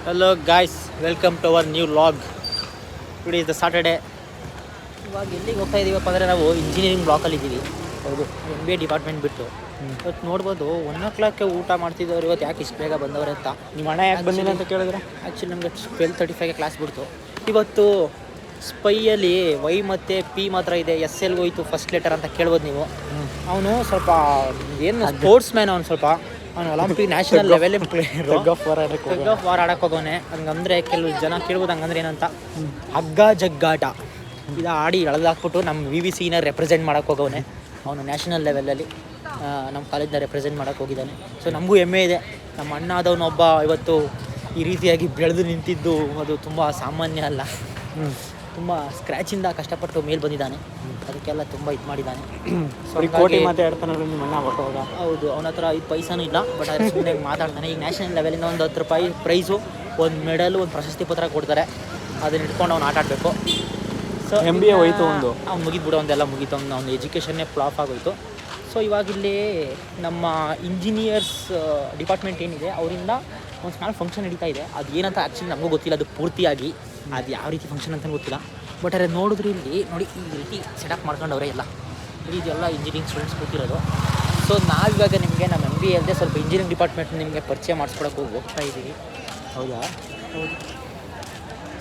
Hello guys, welcome to our new log. Today is the Saturday. ಇವಾಗ ಎಲ್ಲಿಗೆ ಹೋಗ್ತಾ ಇದ್ದೀವಪ್ಪ ಅಂದರೆ ನಾವು ಇಂಜಿನಿಯರಿಂಗ್ ಬ್ಲಾಕಲ್ಲಿ ಇದ್ದೀವಿ. ಹೌದು, MBA ಡಿಪಾರ್ಟ್ಮೆಂಟ್ ಬಿಟ್ಟು. ಇವತ್ತು ನೋಡ್ಬೋದು 1 o'clock ಊಟ ಮಾಡ್ತಿದ್ದವ್ರು ಇವತ್ತು ಯಾಕೆ ಇಷ್ಟು ಬೇಗ ಬಂದವ್ರೆ ಅಂತ. ನಿಮ್ಮ ಅಣ್ಣ ಯಾಕೆ ಬಂದಿಲ್ಲ ಅಂತ ಕೇಳಿದ್ರೆ ಆ್ಯಕ್ಚುಲಿ ನಮಗೆ 12:35ಗೆ ಕ್ಲಾಸ್ ಬಿಡ್ತು. ಇವತ್ತು ಸ್ಪೈಯಲ್ಲಿ ವೈ ಮತ್ತು ಪಿ ಮಾತ್ರ ಇದೆ, SL ಹೋಯ್ತು ಫಸ್ಟ್ ಲೆಟರ್ ಅಂತ ಕೇಳ್ಬೋದು ನೀವು. ಅವನು ಸ್ವಲ್ಪ ಏನು ಸ್ಪೋರ್ಟ್ಸ್ ಮ್ಯಾನ್, ಅವನು ಸ್ವಲ್ಪ ಅವನು Olympic national level tug of war ಆಡಕ್ಕೆ ಹೋಗೋನೆ. ಹಂಗಂದ್ರೆ ಕೆಲವು ಜನ ಕೇಳ್ಬೋದು ಹಂಗಂದ್ರೆ ಏನಂತ. ಹಗ್ಗ ಜಗ್ಗಾಟ ಇದು ಆಡಿ ಎಳೆದಾಕ್ಬಿಟ್ಟು ನಮ್ಮ VVCನ ರೆಪ್ರೆಸೆಂಟ್ ಮಾಡೋಕ್ಕೆ ಹೋಗೋನೆ. ಅವನು ನ್ಯಾಷನಲ್ ಲೆವೆಲಲ್ಲಿ ನಮ್ಮ ಕಾಲೇಜ್ನ ರೆಪ್ರೆಸೆಂಟ್ ಮಾಡೋಕ್ಕೆ ಹೋಗಿದ್ದಾನೆ. ಸೊ ನಮಗೂ ಹೆಮ್ಮೆ ಇದೆ, ನಮ್ಮ ಅಣ್ಣ ಆದವನೊಬ್ಬ ಇವತ್ತು ಈ ರೀತಿಯಾಗಿ ಬೆಳೆದು ನಿಂತಿದ್ದು ಅದು ತುಂಬ ಸಾಮಾನ್ಯ ಅಲ್ಲ. ತುಂಬ ಸ್ಕ್ರ್ಯಾಚಿಂದ ಕಷ್ಟಪಟ್ಟು ಮೇಲೆ ಬಂದಿದ್ದಾನೆ. ಅದಕ್ಕೆಲ್ಲ ತುಂಬ ಇದು ಮಾಡಿದ್ದಾನೆ. ಕೋಟಿ ಮಾತಾಡ್ತಾನೆ ನಿಮ್ಮ ಅಣ್ಣ ಹೊಟ್ಟೋಗ. ಹೌದು, ಅವನ ಹತ್ರ 5 ಪೈಸಾನೂ ಇಲ್ಲ, ಬಟ್ ಅದ್ರ ಸುಮ್ಮನೆ ಮಾತಾಡ್ತಾನೆ. ಈಗ ನ್ಯಾಷನಲ್ ಲೆವೆಲಿಂದ ಒಂದು 10 ರೂಪಾಯಿ ಪ್ರೈಸು, ಒಂದು ಮೆಡಲು, ಒಂದು ಪ್ರಶಸ್ತಿ ಪತ್ರ ಕೊಡ್ತಾರೆ. ಅದನ್ನ ಇಟ್ಕೊಂಡು ಅವ್ನು ಆಟ ಆಡಬೇಕು. ಸೊ MBA ಹೋಯ್ತು, ಅವ್ನು ಮುಗಿದ್ಬಿಡು, ಒಂದೆಲ್ಲ ಮುಗೀತು, ಅವ್ನು ಎಜುಕೇಷನ್ನೇ ಫ್ಲಾಪ್ ಆಗೋಯ್ತು. ಸೊ ಇವಾಗಿಲ್ಲಿ ನಮ್ಮ ಇಂಜಿನಿಯರ್ಸ್ ಡಿಪಾರ್ಟ್ಮೆಂಟ್ ಏನಿದೆ ಅವರಿಂದ ಒಂದು ಸ್ಮಾಲ್ ಫಂಕ್ಷನ್ ನಡೀತಾ ಇದೆ. ಅದು ಏನಂತ ಆ್ಯಕ್ಚುಲಿ ನಮಗೂ ಗೊತ್ತಿಲ್ಲ, ಅದು ಪೂರ್ತಿಯಾಗಿ ಅದು ಯಾವ ರೀತಿ ಫಂಕ್ಷನ್ ಅಂತ ಗೊತ್ತಿಲ್ಲ. ಬಟ್ ಅದೇ ನೋಡಿದ್ರೆ ಇಲ್ಲಿ ನೋಡಿ ಈ ರೀತಿ ಸೆಟಪ್ ಮಾಡ್ಕೊಂಡವ್ರೆ ಎಲ್ಲ. ಇದೆಲ್ಲ ಇಂಜಿನಿಯರಿಂಗ್ ಸ್ಟೂಡೆಂಟ್ಸ್ ಕೂತಿರೋದು. ಸೊ ನಾವಿವಾಗ ನಿಮಗೆ ನಮ್ಮ MBA ಅಲ್ಲದೆ ಸ್ವಲ್ಪ ಇಂಜಿನಿಯರಿಂಗ್ ಡಿಪಾರ್ಟ್ಮೆಂಟ್ ನಿಮಗೆ ಪರಿಚಯ ಮಾಡಿಸ್ಕೊಡೋಕೆ ಹೋಗ್ತಾ ಇದ್ದೀವಿ. ಹೌದಾ? ಹೌದು.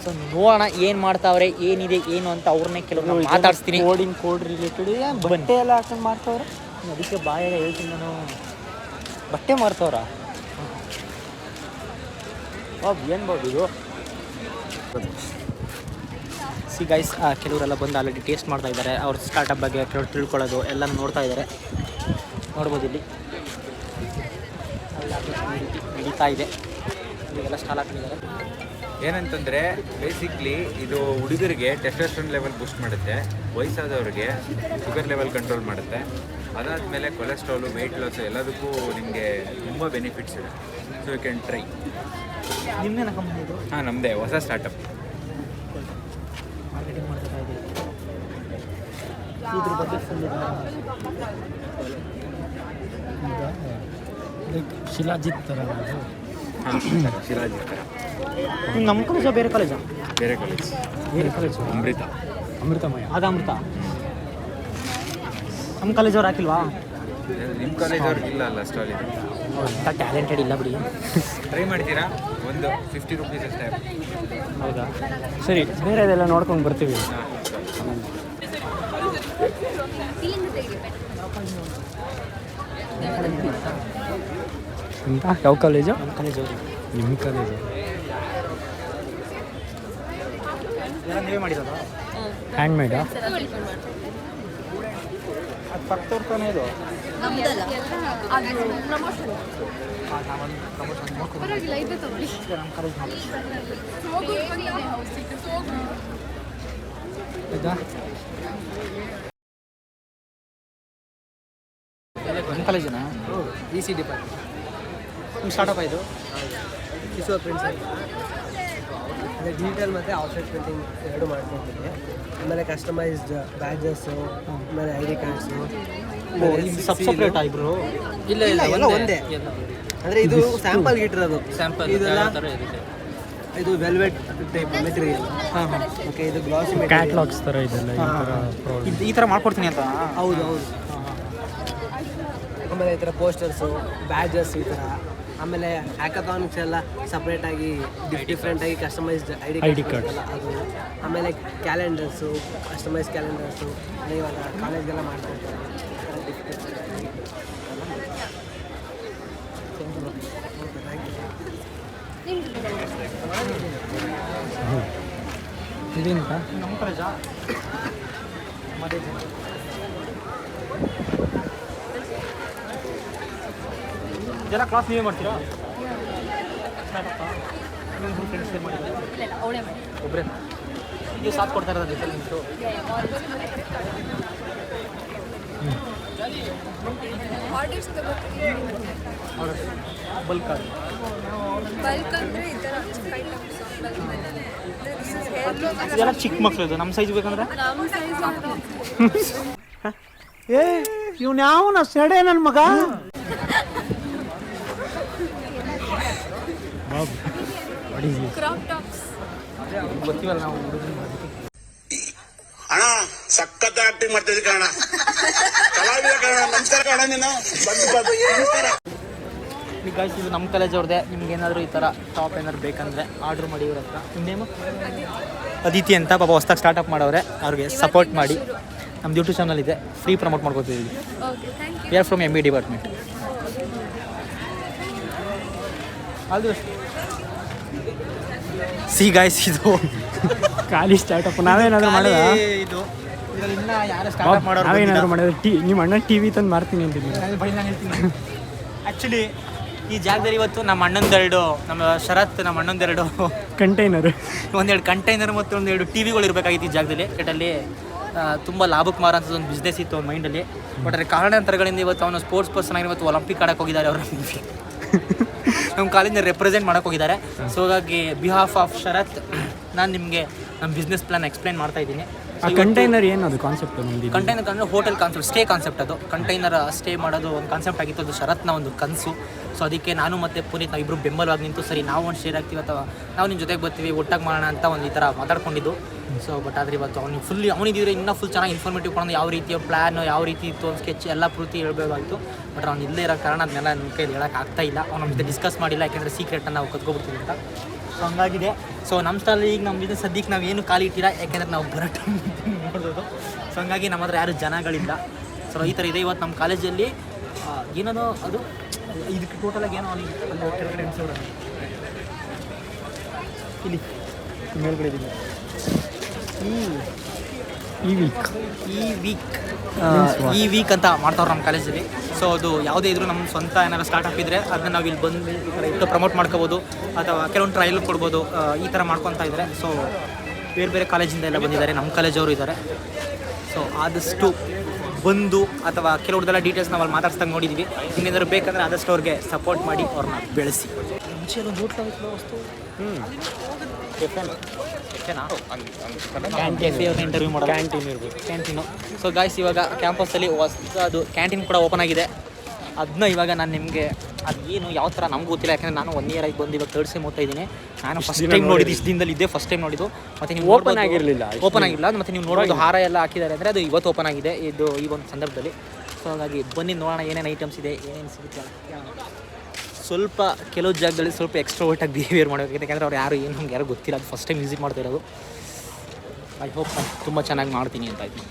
ಸೊ ನೋಡೋಣ ಏನು ಮಾಡ್ತಾವ್ರೆ, ಏನಿದೆ ಏನು ಅಂತ ಅವ್ರನ್ನೇ ಕೆಲವು ಮಾತಾಡಿಸ್ತೀನಿ. ಕೋಡ್ ರಿಲೇಟೆಡ್ ಬಟ್ಟೆ ಎಲ್ಲ ಹಾಕೊಂಡು ಮಾಡ್ತಾವ್ರೆ. ಅದಕ್ಕೆ ಬಾಯಾಗ ಹೇಳ್ತೀನಿ ನಾನು, ಬಟ್ಟೆ ಮಾಡ್ತಾವ್ರ. ಏನು ಬಾಬು ಇದು? ಸಿ ಗೈಸ್, ಕೆಲವರೆಲ್ಲ ಬಂದು ಆಲ್ರೆಡಿ ಟೇಸ್ಟ್ ಮಾಡ್ತಾ ಇದ್ದಾರೆ. ಅವ್ರ ಸ್ಟಾರ್ಟಪ್ ಬಗ್ಗೆ ಕೆಲವರು ತಿಳ್ಕೊಳ್ಳೋದು ಎಲ್ಲ ನೋಡ್ತಾ ಇದ್ದಾರೆ. ನೋಡ್ಬೋದು ಇಲ್ಲಿ ನಡೀತಾ ಇದೆ. ಇವಾಗೆಲ್ಲ ಸ್ಟಾಲ್ ಹಾಕಿದ್ದಾರೆ. ಏನಂತಂದರೆ ಬೇಸಿಕ್ಲಿ ಇದು ಹುಡುಗರಿಗೆ ಟೆಸ್ಟೋಸ್ಟೆರಾನ್ ಲೆವೆಲ್ ಬೂಸ್ಟ್ ಮಾಡುತ್ತೆ, ವಯಸ್ಸಾದವ್ರಿಗೆ ಶುಗರ್ ಲೆವೆಲ್ ಕಂಟ್ರೋಲ್ ಮಾಡುತ್ತೆ. ಅದಾದಮೇಲೆ ಕೊಲೆಸ್ಟ್ರಾಲು, ವೆಯ್ಟ್ ಲಾಸು ಎಲ್ಲದಕ್ಕೂ ನಿಮಗೆ ತುಂಬ ಬೆನಿಫಿಟ್ಸ್ ಇದೆ. So you can try. ನಿಮ್ಮೇನ ಕಂಪ್ನಿ ಇದು? ಹಾಂ, ನಮ್ಮದೇ ಹೊಸ ಸ್ಟಾರ್ಟಪ್. ಮಾರ್ಕೆಟಿಂಗ್ ಮಾಡ್ತಾ ಇದ್ದೀವಿ. ಇದ್ರ ಬಗ್ಗೆ ಫುಲ್ ಶಿಲಾಜಿತ್ ಥರ. ಹಾಂ, ಶಿರಾಜಿತ್ ಥರ. ನಮ್ಮ ಕಾಲೇಜಾ ಬೇರೆ ಕಾಲೇಜಾ? ಬೇರೆ ಕಾಲೇಜ್. ಅಮೃತಮಯ. ಅದು ಅಮೃತ. ನಮ್ಮ ಕಾಲೇಜವ್ರು ಹಾಕಿಲ್ವಾ? ನಿಮ್ಮ ಕಾಲೇಜವ್ರಿಗೆ ಇಲ್ಲ ಅಲ್ಲ ಸ್ಟಾಲ್ ಇದೆ. ಅಂತ ಟ್ಯಾಲೆಂಟೆಡ್ ಇಲ್ಲ ಬಿಡಿ. ಟ್ರೈ ಮಾಡ್ತೀರಾ? ಒಂದು 50 ರೂಪೀಸ್ ಅಷ್ಟೇ. ಹೌದಾ? ಸರಿ, ಬೇರೆದೆಲ್ಲ ನೋಡ್ಕೊಂಡು ಬರ್ತೀವಿ. ಅಂತ ಯಾವ ಕಾಲೇಜು? ನಮ್ಮ ಕಾಲೇಜವ್ರು. ನಿಮ್ಮ ಕಾಲೇಜು ಎಲ್ಲ ನೀವೇ ಮಾಡಿರೋದು? ಹ್ಯಾಂಡ್ ಮೇಡಾ? ಅದು ಪಕ್ಕದವ್ರ ತಾನೇ ಇದು. ನಮ್ಮ ಕಾಲೇಜಿನ EC ಡಿಪಾರ್ಟ್ಮೆಂಟ್. ನಿಮ್ಮ ಸ್ಟಾರ್ಟಪ್ ಇದು? ಕಿಶೋರ್ ಪ್ರಿಂಟ್ಸ್ ಅದೇ ಡಿಜಿಟಲ್ ಮತ್ತು ಔಟ್ಸೈಡ್ ಪ್ರಿಂಟಿಂಗ್ ಎರಡು ಮಾಡ್ಕೊಡ್ತೀವಿ. ಆಮೇಲೆ ಕಸ್ಟಮೈಸ್ಡ್ ಬ್ಯಾಜಸ್ಸು, ಆಮೇಲೆ ID ಕಾರ್ಡ್ಸು. ಸಪ್ರೇಟ್ ಇಬ್ರು? ಇಲ್ಲ ಎಲ್ಲ ಒಂದೇ. ಅಂದರೆ ಇದು ಸ್ಯಾಂಪಲ್ಗೆ ಇಟ್ಟಿರೋದು. ಇದೆಲ್ಲ ಇದು ವೆಲ್ವೆಟ್ ಟೈಪ್ ಮೆಟೀರಿಯಲ್. ಓಕೆ, ಇದು ಗ್ಲಾಸಿ ಕ್ಯಾಟ್ಲಾಗ್ಸ್ ಥರ ಇದೆಲ್ಲ ಈ ಥರ ಮಾಡ್ಕೊಡ್ತೀನಿ ಅಂತ? ಹೌದು. ಆಮೇಲೆ ಈ ಥರ ಪೋಸ್ಟರ್ಸು, ಬ್ಯಾಜಸ್ ಈ ಥರ. ಆಮೇಲೆ ಹ್ಯಾಕಥಾನ್ಸ್ ಎಲ್ಲ ಸಪ್ರೇಟಾಗಿ ಡಿಫ್ರೆಂಟಾಗಿ ಕಸ್ಟಮೈಸ್ಡ್ ID ಕಾರ್ಡ್ ಎಲ್ಲ ಅದು. ಆಮೇಲೆ ಕ್ಯಾಲೆಂಡರ್ಸು, ಕಸ್ಟಮೈಸ್ ಕ್ಯಾಲೆಂಡರ್ಸು ಇವಾಗ ಕಾಲೇಜ್ಗೆಲ್ಲ ಮಾಡ್ಕೊಡ್ತಾರೆ. ಇದೇನಪ್ಪ? ನಮ್ಮ ಕಾಲೇಜಾ? ಇದೆಲ್ಲ ಕ್ಲಾಸ್ ನೀವೇ ಮಾಡ್ತೀರಾ? ಒಬ್ಬರೇ ನೀವು ಸಾಥ್ ಕೊಡ್ತಾ ಇರೋದು ಜೊತೆ ನಿಂತು? ಬಲ್ಕ್ ಇದೆಲ್ಲ ಚಿಕ್ಕ ಮಕ್ಳು. ಇದು ನಮ್ಮ ಸೈಜ್ ಬೇಕಂದ್ರೆ ಇವ್ನು ಯಾವನ ಸೆಡೆ ನನ್ನ ಮಗ. Crop tops. ಗೊತ್ತಿವಲ್ಲ ನಾವು ಅಣ್ಣ ಸಖತ್ ಆಕ್ಟಿಂಗ್ ಮಾಡ್ತಿದ್ದೆ ಕಣ, ಕಲಾವಿದ ಕಣ, ನಮಸ್ಕಾರ ಕಣ ನೀನು. ಈಗ ಗಾಯ್ಸ್ ಇದು ನಮ್ಮ ಕಾಲೇಜ್ ಅವ್ರದ್ದೇ. ನಿಮ್ಗೆ ಏನಾದರೂ ಈ ಥರ ಟಾಪ್ ಏನಾದ್ರು ಬೇಕಂದರೆ ಆರ್ಡ್ರ್ ಮಾಡಿ ಇವ್ರ ಹತ್ರ. ನಿಮ್ದೇನು ಅದಿತಿ ಅಂತ ಪಾಪ ಹೊಸ್ದಾಗಿ ಸ್ಟಾರ್ಟಪ್ ಮಾಡವ್ರೆ, ಅವ್ರಿಗೆ ಸಪೋರ್ಟ್ ಮಾಡಿ. ನಮ್ದು ಯೂಟ್ಯೂಬ್ ಚಾನಲ್ ಇದೆ, ಫ್ರೀ ಪ್ರಮೋಟ್ ಮಾಡ್ಕೊತಿದ್ದೀವಿ. Okay, thank you. We are from MB department. ಅದು ಸಿ ಗಾಯ್ಸ್ ಇದು ಖಾಲಿ ಸ್ಟಾರ್ಟಪ್ ನಾವೇನಾದ್ರು ಮಾಡೋದ? ಇದು ಇದ್ರಲ್ಲಿ ಇನ್ನೂ ಯಾರು ಸ್ಟಾರ್ಟಪ್ ಮಾಡೋರು ನಾವೇನಾದ್ರು ಮಾಡೋದು? ನಿಮ್ಮ ಅಣ್ಣ TV ತಂದು ಮಾರ್ತೀನಿ ಅಂತಿದ್ವಿ. ಆ್ಯಕ್ಚುಲಿ ಈ ಜಾಗದಲ್ಲಿ ಇವತ್ತು ನಮ್ಮ ಅಣ್ಣಂದೆರಡು, ನಮ್ಮ ಶರತ್ ನಮ್ಮ ಅಣ್ಣಂದೆರಡು ಕಂಟೈನರ್, ಒಂದೆರಡು ಕಂಟೈನರ್ ಮತ್ತು ಒಂದೆರಡು TVಗಳು ಇರಬೇಕಾಗಿತ್ತು ಈ ಜಾಗದಲ್ಲಿ. ಕ್ರಿಕೆಟಲ್ಲಿ ತುಂಬ ಲಾಭಕ್ಕೆ ಮಾರೋಂಥದ್ದು ಒಂದು ಬಿಸ್ನೆಸ್ ಇತ್ತು ಅವ್ನ ಮೈಂಡಲ್ಲಿ. ಬಟ್ ಅದ್ರ ಕಾರಣಾಂತರಗಳಿಂದ ಇವತ್ತು ಅವನು ಸ್ಪೋರ್ಟ್ಸ್ ಪರ್ಸನ್ ಆಗಿ ಇವತ್ತು ಒಲಿಂಪಿಕ್ ಆಡಕ್ಕೆ ಹೋಗಿದ್ದಾರೆ. ಅವರು ನಮ್ಮ ಕಾಲೇಜಿನ ರೆಪ್ರೆಸೆಂಟ್ ಮಾಡೋಕ್ಕೆ ಹೋಗಿದ್ದಾರೆ. ಸೊ ಹಾಗಾಗಿ ಬಿಹಾಫ್ ಆಫ್ ಶರತ್ ನಾನು ನಿಮಗೆ ನಮ್ಮ ಬಿಸ್ನೆಸ್ ಪ್ಲಾನ್ ಎಕ್ಸ್ಪ್ಲೈನ್ ಮಾಡ್ತಾ ಇದ್ದೀನಿ. ಆ ಕಂಟೈನರ್ ಏನು ಅದು ಕಾನ್ಸೆಪ್ಟ್? ಕಂಟೈನರ್ ಅಂದರೆ ಹೋಟೆಲ್ ಕಾನ್ಸೆಪ್ಟ್, ಸ್ಟೇ ಕಾನ್ಸೆಪ್ಟ್. ಅದು ಕಂಟೈನರ್ ಸ್ಟೇ ಮಾಡೋದು ಒಂದು ಕಾನ್ಸೆಪ್ಟ್ ಆಗಿತ್ತು. ಅದು ಶರತ್ನ ಒಂದು ಕನಸು. ಸೊ ಅದಕ್ಕೆ ನಾನು ಮತ್ತು ಪುನೀತ್ ನಾವಿಬ್ಬರು ಬೆಂಬಲವಾಗಿ ನಿಂತು ಸರಿ ನಾವು ಒಂದು ಶೇರ್ ಆಗ್ತೀವಿ ಅಥವಾ ನಾವು ನಿಮ್ಮ ಜೊತೆಗೆ ಬರ್ತೀವಿ, ಒಟ್ಟಾಗಿ ಮಾಡೋಣ ಅಂತ ಒಂದು ಈ ಥರ ಮಾತಾಡ್ಕೊಂಡಿದ್ದು. ಸೊ ಬಟ್ ಆದರೆ ಇವತ್ತು ಅವ್ನಿಗೆ ಫುಲ್ಲಿ ಅವನಿದ್ದರೆ ಇನ್ನೂ ಫುಲ್ ಚೆನ್ನಾಗಿ ಇನ್ಫಾರ್ಮೇಟಿವ್ ಕೊಡೋದು, ಯಾವ ರೀತಿಯ ಪ್ಲ್ಯಾನ್, ಯಾವ ರೀತಿ ಇತ್ತು ಒಂದು ಸ್ಕೆಚ್ ಎಲ್ಲ ಪೂರ್ತಿ ಹೇಳ್ಬೇಕಾಗಿತ್ತು. ಬಟ್ ಅವ್ನು ಇಲ್ಲೇ ಇರೋ ಕಾರಣ ಅದನ್ನೆಲ್ಲ ನನ್ನ ಕೈಲಿ ಹೇಳೋಕೆ ಆಗ್ತಾಯಿಲ್ಲ. ಅವ್ನು ನಮ್ಮ ಜೊತೆ ಡಿಸ್ಕಸ್ ಮಾಡಿಲ್ಲ, ಯಾಕೆಂದರೆ ಸೀಕ್ರೆಟನ್ನು ನಾವು ಕತ್ಕೊಬಿಡ್ತೀವಿ ಅಂತ. ಸೊ ಹಂಗಾಗಿದೆ. ಸೊ ನಮ್ಮ ಸ್ಟಾಲ್ ಈಗ ನಮ್ಮ ಬಿಸ್ನೆಸ್ ಸದ್ಯಕ್ಕೆ ನಾವು ಏನು ಖಾಲಿ ಇಟ್ಟಿಲ್ಲ, ಯಾಕೆಂದರೆ ನಾವು ಬರೋಟ ನೋಡ್ಬೋದು. ಸೊ ಹಂಗಾಗಿ ನಮ್ಮ ಹತ್ರ ಯಾರು ಜನಗಳಿಲ್ಲ. ಸೊ ಈ ಥರ ಇದೆ ಇವತ್ತು ನಮ್ಮ ಕಾಲೇಜಲ್ಲಿ. ಏನೋ ಅದು ಇದಕ್ಕೆ ಟೋಟಲಾಗಿ ಏನೋ ಅಲ್ಲಿ ಕೆಳಗಡೆ ಇಲ್ಲಿ ಮೇಲ್ಗಡೆ ಇದ್ದೀನಿ. ಈ ವೀಕ್ ಅಂತ ಮಾಡ್ತಾವ್ರು ನಮ್ಮ ಕಾಲೇಜಲ್ಲಿ. ಸೊ ಅದು ಯಾವುದೇ ಇದ್ರೂ ನಮ್ಮ ಸ್ವಂತ ಏನಾದ್ರು ಸ್ಟಾರ್ಟಪ್ ಇದ್ದರೆ ಅದನ್ನ ನಾವು ಇಲ್ಲಿ ಬಂದು ಈ ಥರ ಇಟ್ಟು ಪ್ರಮೋಟ್ ಮಾಡ್ಕೋಬೋದು ಅಥವಾ ಕೆಲವೊಂದು ಟ್ರಯಲ್ ಕೊಡ್ಬೋದು. ಈ ಥರ ಮಾಡ್ಕೊತಾ ಇದ್ದಾರೆ. ಸೊ ಬೇರೆ ಬೇರೆ ಕಾಲೇಜಿಂದ ಎಲ್ಲ ಬಂದಿದ್ದಾರೆ, ನಮ್ಮ ಕಾಲೇಜವರು ಇದ್ದಾರೆ. ಸೊ ಆದಷ್ಟು ಬಂದು ಅಥವಾ ಕೆಲವ್ರದ್ದೆಲ್ಲ ಡೀಟೇಲ್ಸ್ ನಾವು ಅಲ್ಲಿ ಮಾತಾಡ್ಸ್ದಂಗೆ ನೋಡಿದ್ದೀವಿ. ಇನ್ನೇನಾದ್ರು ಬೇಕಂದರೆ ಆದಷ್ಟು ಅವ್ರಿಗೆ ಸಪೋರ್ಟ್ ಮಾಡಿ ಅವ್ರನ್ನ ಬೆಳೆಸಿ. ಮುಂಚೆ ವಸ್ತು ಇಂಟರ್ವ್ಯೂ ಮಾಡೋದು ಕ್ಯಾಂಟೀನ್ ಇರ್ಬೋದು, ಕ್ಯಾಂಟೀನು. ಸೊ ಗಾಯ್ಸ್ ಇವಾಗ ಕ್ಯಾಂಪಸ್ಸಲ್ಲಿ ಹೊಸದು ಕ್ಯಾಂಟೀನ್ ಕೂಡ ಓಪನ್ ಆಗಿದೆ. ಅದನ್ನ ಇವಾಗ ನಾನು ನಿಮಗೆ ಅದು ಏನು ಯಾವ ಥರ ನಮ್ಗೆ ಗೊತ್ತಿಲ್ಲ, ಯಾಕಂದರೆ ನಾನು 1 ಇಯರ್ ಆಗಿ ಬಂದು ಇವಾಗ 3rd ಸೆಮ್ ಓದ್ತಾ ಇದ್ದೀನಿ. ನಾನು ಫಸ್ಟ್ ಟೈಮ್ ನೋಡಿದ್ದು, ಇಷ್ಟು ದಿನದಲ್ಲಿ ಇದೇ ಫಸ್ಟ್ ಟೈಮ್ ನೋಡಿದ್ದು. ಮತ್ತು ನೀವು ಓಪನ್ ಆಗಿರಲಿಲ್ಲ ಮತ್ತು ನೀವು ನೋಡೋದು ಹಾರ ಎಲ್ಲ ಹಾಕಿದ್ದಾರೆ ಅಂದರೆ ಅದು ಇವತ್ತು ಓಪನ್ ಆಗಿದೆ ಇದು ಈ ಒಂದು ಸಂದರ್ಭದಲ್ಲಿ. ಸೊ ಹಾಗಾಗಿ ಬನ್ನಿ ನೋಡೋಣ ಏನೇನು ಐಟಮ್ಸ್ ಇದೆ, ಏನೇನು ಸಿಗುತ್ತೆ. ಸ್ವಲ್ಪ ಕೆಲವು ಜಾಗದಲ್ಲಿ ಸ್ವಲ್ಪ ಎಕ್ಸ್ಟ್ರೋವರ್ಟಾಗಿ ಬಿಹೇವಿಯರ್ ಮಾಡಬೇಕು, ಯಾಕೆಂದರೆ ಅವ್ರು ಯಾರು ಏನು ನಮ್ಗೆ ಯಾರು ಗೊತ್ತಿಲ್ಲ. ಅದು ಫಸ್ಟ್ ಟೈಮ್ ವಿಸಿಟ್ ಮಾಡ್ತಾ ಇರೋದು. ಐ ಹೋಪ್ ನಾನು ತುಂಬ ಚೆನ್ನಾಗಿ ಮಾಡ್ತೀನಿ ಅಂತ ಇದ್ದೀನಿ.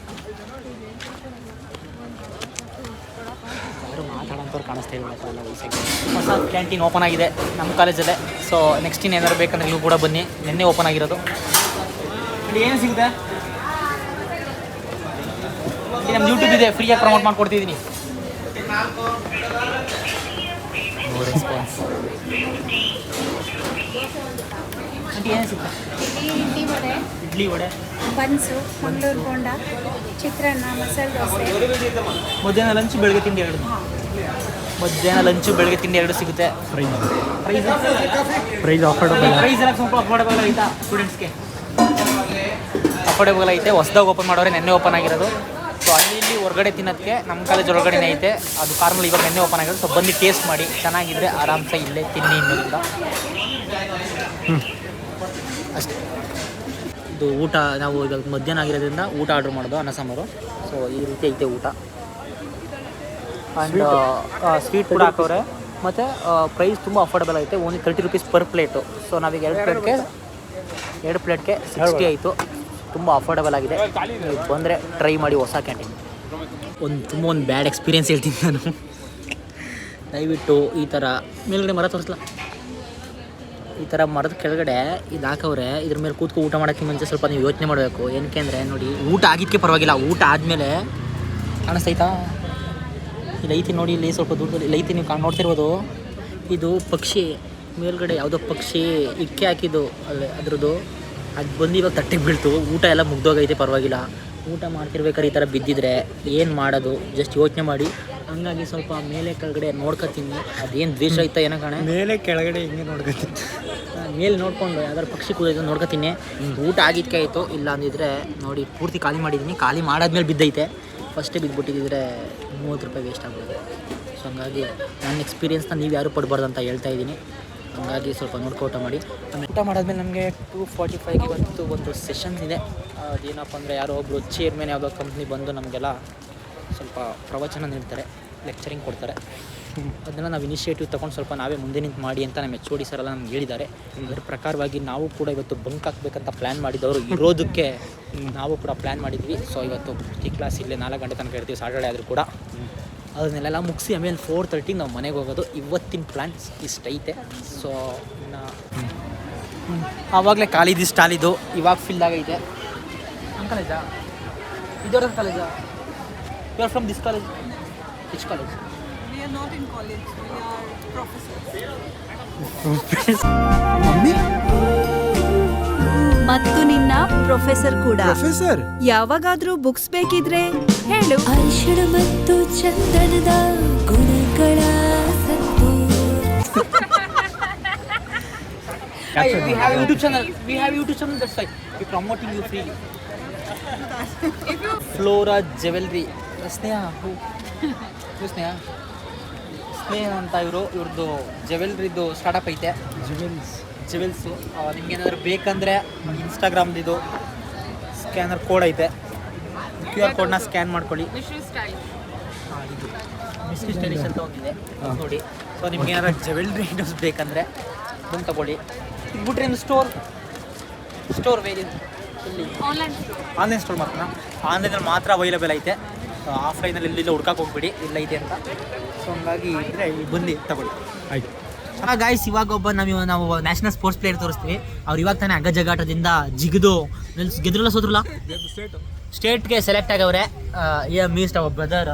ಯಾರು ಮಾತಾಡೋಂಥವ್ರು ಕಾಣಿಸ್ತಾ ಇಲ್ಲ ಎಲ್ಲ ವಯಸ್ಸಾಗಿ. ಹೊಸ ಕ್ಯಾಂಟೀನ್ ಓಪನ್ ಆಗಿದೆ ನಮ್ಮ ಕಾಲೇಜಲ್ಲೇ. ಸೊ ನೆಕ್ಸ್ಟ್ ಏನಾದ್ರು ಬೇಕಂದ್ರೆ ನೀವು ಕೂಡ ಬನ್ನಿ. ನಿನ್ನೆ ಓಪನ್ ಆಗಿರೋದು. ಇಲ್ಲಿ ಏನು ಸಿಗುತ್ತೆ, ಇಲ್ಲಿ ನಮ್ಮ ಯೂಟ್ಯೂಬ್ ಇದೆ, ಫ್ರೀಯಾಗಿ ಪ್ರಮೋಟ್ ಮಾಡ್ಕೊಡ್ತಿದ್ದೀನಿ. ರೆಸ್ಪಾನ್ಸ್ ಏನು ಸಿಗುತ್ತೆ? ಇಡ್ಲಿ ವಡೆ, ಬನ್ಸು, ಮಂಗಳೂರು ಬೋಂಡ, ಚಿತ್ರಾನ್ನ, ಮಸಾಲೆ ದೋಸೆ. ಮಧ್ಯಾಹ್ನ ಲಂಚ್ ಬೆಳಗ್ಗೆ ತಿಂಡಿ ಎರಡು. ಮಧ್ಯಾಹ್ನ ಲಂಚು ಬೆಳಗ್ಗೆ ತಿಂಡಿ ಎರಡು ಸಿಗುತ್ತೆ. Price affordable. ಪ್ರೈಸ್ ಎಲ್ಲ ಸ್ವಲ್ಪ ಅಫೋರ್ಡಬಲ್ ಐತಾ ಸ್ಟೂಡೆಂಟ್ಸ್ಗೆ? ಅಫೋರ್ಡಬಲ್ ಐತೆ. ಹೊಸದಾಗಿ ಓಪನ್ ಮಾಡೋರೆ, ನೆನ್ನೆ ಓಪನ್ ಆಗಿರೋದು. ಸೊ ಅಲ್ಲಿ ಹೊರಗಡೆ ತಿನ್ನೋದಕ್ಕೆ ನಮ್ಮ ಕಾಲೇಜ್ ಹೊರಗಡೆನೇ ಐತೆ ಅದು ಕಾರ್ನಲ್ಲಿ. ಇವಾಗ ನೆನ್ನೆ ಓಪನ್ ಆಗಿರೋದು. ಸೊ ಬಂದು ಟೇಸ್ಟ್ ಮಾಡಿ, ಚೆನ್ನಾಗಿದ್ದರೆ ಆರಾಮ್ಸೆ ಇಲ್ಲೇ ತಿನ್ನಿ ಇನ್ನೋದ್ರಿಂದ ಅಷ್ಟೇ. ಇದು ಊಟ ನಾವು ಇವಾಗ ಮಧ್ಯಾಹ್ನ ಆಗಿರೋದ್ರಿಂದ ಊಟ ಆರ್ಡ್ರ್ ಮಾಡೋದು, ಅನ್ನ ಸಾಂಬಾರು. ಸೊ ಈ ರೀತಿ ಐತೆ ಊಟ. ಆ್ಯಂಡ್ ಸ್ವೀಟ್ ಕೂಡ ಹಾಕೋರೆ. ಮತ್ತು ಪ್ರೈಸ್ ತುಂಬ ಅಫೋರ್ಡಬಲ್ ಐತೆ. Only 30 rupees per plate. So ನಾವೀಗ 2 ಪ್ಲೇಟ್ಗೆ 60 ಆಯಿತು. ತುಂಬ ಅಫೋರ್ಡಬಲ್ ಆಗಿದೆ. ನೀವು ಬಂದರೆ ಟ್ರೈ ಮಾಡಿ ಹೊಸ ಕ್ಯಾಂಟೀನ್. ಒಂದು ಬ್ಯಾಡ್ ಎಕ್ಸ್ಪೀರಿಯೆನ್ಸ್ ಹೇಳ್ತೀನಿ ನಾನು. ದಯವಿಟ್ಟು ಈ ಥರ ಮೇಲ್ಗಡೆ ಮರ ತೋರಿಸ್ಲಾ, ಈ ಥರ ಮರದ ಕೆಳಗಡೆ ಇದು ಹಾಕವ್ರೆ. ಇದ್ರ ಮೇಲೆ ಕೂತ್ಕೊ ಊಟ ಮಾಡೋಕ್ಕೆ ಮುಂಚೆ ಸ್ವಲ್ಪ ನೀವು ಯೋಚನೆ ಮಾಡಬೇಕು. ಏನಕ್ಕೆ ಅಂದರೆ ನೋಡಿ, ಊಟ ಆಗಿದ್ದಕ್ಕೆ ಪರವಾಗಿಲ್ಲ, ಊಟ ಆದಮೇಲೆ ಕಾಣಿಸ್ತೈತಾ ಇಲ್ಲಿ ಐತಿ ನೋಡಿ, ಇಲ್ಲಿ ಸ್ವಲ್ಪ ದೂರದಲ್ಲಿ ಇಲ್ಲಿ ಐತಿ. ನೀವು ನೋಡ್ತಿರ್ಬೋದು, ಇದು ಪಕ್ಷಿ ಮೇಲ್ಗಡೆ ಯಾವುದೋ ಪಕ್ಷಿ ಇಕ್ಕೆ ಹಾಕಿದ್ದು ಅಲ್ಲೇ ಅದ್ರದ್ದು. ಅದು ಬಂದು ಇವಾಗ ತಟ್ಟೆಗೆ ಬೀಳ್ತು. ಊಟ ಎಲ್ಲ ಮುಗ್ದೋಗೈತೆ, ಪರವಾಗಿಲ್ಲ. ಊಟ ಮಾಡ್ತಿರ್ಬೇಕಾದ್ರೆ ಈ ಥರ ಬಿದ್ದಿದ್ರೆ ಏನು ಮಾಡೋದು, ಜಸ್ಟ್ ಯೋಚನೆ ಮಾಡಿ. ಹಂಗಾಗಿ ಸ್ವಲ್ಪ ಮೇಲೆ ಕೆಳಗಡೆ ನೋಡ್ಕೊತೀನಿ. ಅದೇನು ದ್ವೇಷ ಐತಾ ಏನೋ ಕಾಣೆ, ಮೇಲೆ ಕೆಳಗಡೆ ಹಿಂಗೆ ನೋಡ್ಕೊತೀನಿ. ಮೇಲೆ ನೋಡಿಕೊಂಡು ಯಾವ್ದಾರು ಪಕ್ಷಿ ಕೂದೈತೆ ನೋಡ್ಕೊತೀನಿ. ಊಟ ಆಗಿದ್ದಕ್ಕೆ ಆಯಿತು, ಇಲ್ಲ ಅಂದಿದ್ರೆ ನೋಡಿ ಪೂರ್ತಿ ಖಾಲಿ ಮಾಡಿದ್ದೀನಿ. ಖಾಲಿ ಮಾಡಾದ್ಮೇಲೆ ಬಿದ್ದೈತೆ. ಫಸ್ಟೇ ಬಿದ್ದುಬಿಟ್ಟಿದ್ದರೆ 30 ರೂಪಾಯಿ ವೇಸ್ಟ್ ಆಗ್ಬೋದು. ಸೊ ಹಂಗಾಗಿ ನನ್ನ ಎಕ್ಸ್ಪೀರಿಯೆನ್ಸ್ನ ನೀವು ಯಾರೂ ಪಡಬಾರ್ದು ಅಂತ ಹೇಳ್ತಾ ಇದ್ದೀನಿ. ಹಾಗಾಗಿ ಸ್ವಲ್ಪ ನೋಡ್ಕೊ ಊಟ ಮಾಡಿ. ಆಮೇಲೆ ಊಟ ಮಾಡಾದ್ಮೇಲೆ ನಮಗೆ 2:45ಗೆ ಇವತ್ತು ಒಂದು ಸೆಷನ್ಸ್ ಇದೆ. ಅದೇನಪ್ಪ ಅಂದರೆ ಯಾರೋ ಒಬ್ಬರು ಚೇರ್ಮನ್ ಯಾವುದೋ ಕಂಪ್ನಿ ಬಂದು ನಮಗೆಲ್ಲ ಸ್ವಲ್ಪ ಪ್ರವಚನ ನೀಡ್ತಾರೆ, ಲೆಕ್ಚರಿಂಗ್ ಕೊಡ್ತಾರೆ. ಅದನ್ನು ನಾವು ಇನಿಷಿಯೇಟಿವ್ ತೊಗೊಂಡು ಸ್ವಲ್ಪ ನಾವೇ ಮುಂದೆ ನಿಂತು ಮಾಡಿ ಅಂತ ನಮ್ಮ HOD ಸರ್ ಎಲ್ಲ ನಮ್ಗೆ ಹೇಳಿದ್ದಾರೆ. ಅದರ ಪ್ರಕಾರವಾಗಿ ನಾವು ಕೂಡ ಇವತ್ತು ಬಂಕ್ ಹಾಕಬೇಕಂತ ಪ್ಲ್ಯಾನ್ ಮಾಡಿದವರು ಇರೋದಕ್ಕೆ ನಾವು ಕೂಡ ಪ್ಲ್ಯಾನ್ ಮಾಡಿದ್ವಿ. ಸೊ ಇವತ್ತು ಪ್ರತಿ ಕ್ಲಾಸ್ ಇಲ್ಲೇ 4 ಗಂಟೆ ತನಕ ಇರ್ತೀವಿ, ಸಾಟರ್ಡೆ ಆದರೂ ಕೂಡ. ಅದನ್ನೆಲ್ಲ ಮುಗಿಸಿ ಆಮೇಲೆ 4:30 ನಾವು ಮನೆಗೆ ಹೋಗೋದು. ಇವತ್ತಿನ ಪ್ಲ್ಯಾನ್ಸ್ ಇಷ್ಟೈತೆ. ಸೊ ಇನ್ನು ಆವಾಗಲೇ ಖಾಲಿದ್ದು ಸ್ಟಾಲಿದು ಇವಾಗ ಫಿಲ್ ಆಗೈತೆ. ನಮ್ಮ ಕಾಲೇಜಾ ಇದರ ಕಾಲೇಜಾ? You are from this college? Which college? We are not in college, we are professors. ಮತ್ತು ನಿನ್ನ ಪ್ರೊಫೆಸರ್ ಕೂಡ. ಪ್ರೊಫೆಸರ್ ಯಾವಾಗಾದ್ರೂ ಬುಕ್ಸ್ ಬೇಕಿದ್ರೆ ಹೇಳು. ಅರಿಶಿಣ ಮತ್ತು ಚಂದನದ ಗುಣಗಳ ಸತ್ತು. We have YouTube channel. That's why we promoting you freely. Flora Jewelry. ಸ್ನೇಹ ಅಂತ ಇವ್ರದ್ದು ಜೆವೆಲ್ರಿದು ಸ್ಟಾರ್ಟಪ್ ಐತೆ. ಜೆವೆಲ್ಸು ನಿಮ್ಗೇನಾದ್ರು ಬೇಕಂದರೆ ಇನ್ಸ್ಟಾಗ್ರಾಮ್ದಿದು ಸ್ಕ್ಯಾನರ್ ಕೋಡ್ ಐತೆ. QR ಕೋಡ್ನ ಸ್ಕ್ಯಾನ್ ಮಾಡ್ಕೊಳ್ಳಿ. ಇದು ಮಿಸ್ಟ್ರಿ ಸ್ಟೈಲಿಶ್ ಅಂತ ಒಂದಿದೆ ನೋಡಿ. ಸೊ ನಿಮ್ಗೇನಾದ್ರು ಜೆವೆಲ್ರಿ ಐಟಮ್ಸ್ ಬೇಕಂದರೆ ಬಂದು ತಗೊಳ್ಳಿ. ಇದು ಬಿಟ್ರೆ ಒಂದು ಸ್ಟೋರ್ ವೇರಿ ಇಲ್ಲಿ ಆನ್ಲೈನ್ ಸ್ಟೋರ್ ಮಾತ್ರ. ಆನ್ಲೈನಲ್ಲಿ ಮಾತ್ರ ಅವೈಲೇಬಲ್ ಐತೆ. ಆಫ್ಲೈನಲ್ಲಿ ಇಲ್ಲಿಲ್ಲ ಹುಡ್ಕಕ್ಕೆ ಹೋಗ್ಬಿಡಿ, ಇಲ್ಲ ಇದೆ ಅಂತ. ಸೊ ಹಂಗಾಗಿ ಇದ್ದರೆ ಬಂದು ತಗೊಳ್ಳಿ. ಆಯ್ತು ಗಾಯ್ಸ್. ಇವಾಗ ಒಬ್ಬ ನಾವು ನ್ಯಾಷನಲ್ ಸ್ಪೋರ್ಟ್ಸ್ ಪ್ಲೇಯರ್ ತೋರಿಸ್ತೀವಿ. ಅವ್ರು ಇವಾಗ ತಾನೇ ಹಗ್ಗ ಜಗಾಟದಿಂದ ಜಿಗಿದು ಗೆದ್ರಲ್ಲ ಸೋದ್ರಲ್ಲ ಸ್ಟೇಟ್ಗೆ ಸೆಲೆಕ್ಟ್ ಆಗವ್ರೆ. ಮೀಸ್ಟ್ ಅವರ್ ಬ್ರದರ್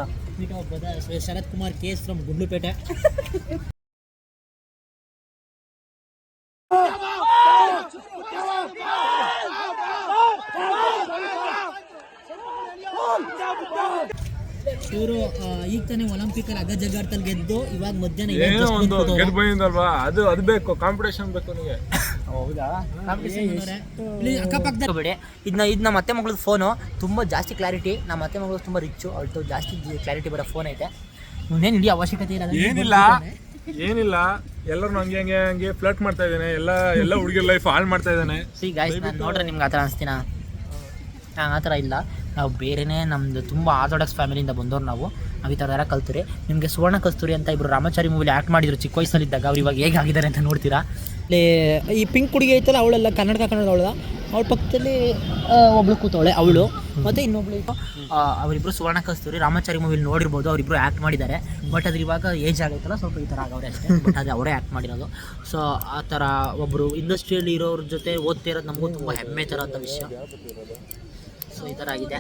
ಶರತ್ ಕುಮಾರ್ ಕೇಸ್ ಫ್ರಮ್ ಗುಂಡ್ಲುಪೇಟೆ. ಇವರು ಈಗ ತಾನೇ ಒಲಿಂಪಿಕಲ್ಲಿ ಹಗ್ಗ ಜಗಾಟದಲ್ಲಿ ಗೆದ್ದು ಇವಾಗ ಮಧ್ಯಾಹ್ನ ಅದು ಬೇಕು, ಕಾಂಪಿಟೇಷನ್ ಬೇಕು ನಿಮಗೆ. ಹೌದಾ? ಅಕ್ಕಪಕ್ಕದ ಬೇಡಿ. ಇದು ನಮ್ಮ ಅತ್ತೆ ಮಗಳದ್ದು ಫೋನು. ತುಂಬ ಜಾಸ್ತಿ ಕ್ಲಾರಿಟಿ. ನಮ್ಮ ಅತ್ತೆ ಮಗಳು ತುಂಬ ರಿಚ್ಚು, ಅವಳು ಜಾಸ್ತಿ ಕ್ಲಾರಿಟಿ ಬರೋ ಫೋನ್ ಐತೆ. ಇನ್ನೇನು ಹಿಡಿಯೋ ಅವಶ್ಯಕತೆ ಏನಿಲ್ಲ. ಎಲ್ಲರೂ ಹಂಗೆ ಫ್ಲರ್ಟ್ ಮಾಡ್ತಾ ಇದ್ದಾನೆ. ಎಲ್ಲ ಹುಡುಗಿರ ಲೈಫ್ ಹಾಳು ಮಾಡ್ತಾ ಇದ್ದಾನೆ. ಗಾಯ್ಸ್ ನಾನು ನೋಡ್ರೆ ನಿಮ್ಗೆ ಆ ಥರ ಅನಿಸ್ತೀನ? ಆ ಥರ ಇಲ್ಲ. ನಾವು ಬೇರೆಯೇ ನಮ್ಮದು ತುಂಬ ಆರ್ಥೋಡಾಕ್ಸ್ ಫ್ಯಾಮಿಲಿಯಿಂದ ಬಂದವ್ರು ನಾವು ಈ ಥರ ಕಲ್ತ್ರಿ. ನಿಮಗೆ ಸುವರ್ಣ ಕಸ್ತೂರಿ ಅಂತ ಇಬ್ಬರು ರಾಮಾಚಾರಿ ಮೂವಿಲಿ ಆ್ಯಕ್ಟ್ ಮಾಡಿದ್ರು ಚಿಕ್ಕ ವಯಸ್ಸಲ್ಲಿದ್ದಾಗ. ಅವ್ರು ಇವಾಗ ಹೇಗೆ ಆಗಿದ್ದಾರೆ ಅಂತ ನೋಡ್ತೀರಾ. ಅಲ್ಲಿ ಈ ಪಿಂಕ್ ಹುಡುಗಿ ಐತಲ್ಲ ಅವಳೆಲ್ಲ ಕನ್ನಡ ಅವಳ ಪಕ್ಕದಲ್ಲಿ ಒಬ್ಳು ಕೂತವಳೆ ಅವಳು, ಮತ್ತು ಇನ್ನೊಬ್ಳು ಅವರಿಬ್ಬರು ಸುವರ್ಣ ಕಸ್ತೂರಿ ರಾಮಾಚಾರಿ ಮೂವಿಲಿ ನೋಡಿರ್ಬೋದು. ಅವರಿಬ್ಬರು ಆ್ಯಕ್ಟ್ ಮಾಡಿದ್ದಾರೆ. ಬಟ್ ಅದ್ರ ಇವಾಗ ಏಜ್ ಆಗೈತಲ್ಲ ಸ್ವಲ್ಪ ಈ ಥರ ಆಗವ್ರೆ ಅಷ್ಟೇ. ಬಟ್ ಅದು ಅವರೇ ಆ್ಯಕ್ಟ್ ಮಾಡಿರೋದು. ಸೊ ಆ ಥರ ಒಬ್ಬರು ಇಂಡಸ್ಟ್ರಿಯಲ್ಲಿ ಇರೋರ ಜೊತೆ ಓದ್ತಾ ಇರೋದು ನಮಗೂ ತುಂಬ ಹೆಮ್ಮೆ ಥರ ಅಂತ ವಿಷಯ. ಸೊ ಈ ಥರ ಆಗಿದೆ.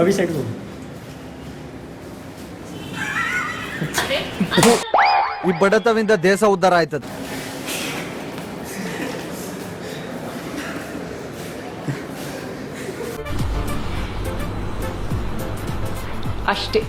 ಅಭಿಷೇಕ್ ಈ ಬಡತವಿಂದ ದೇಶ ಉದ್ಧಾರ ಆಯ್ತದೆ. ಅಷ್ಟೇ.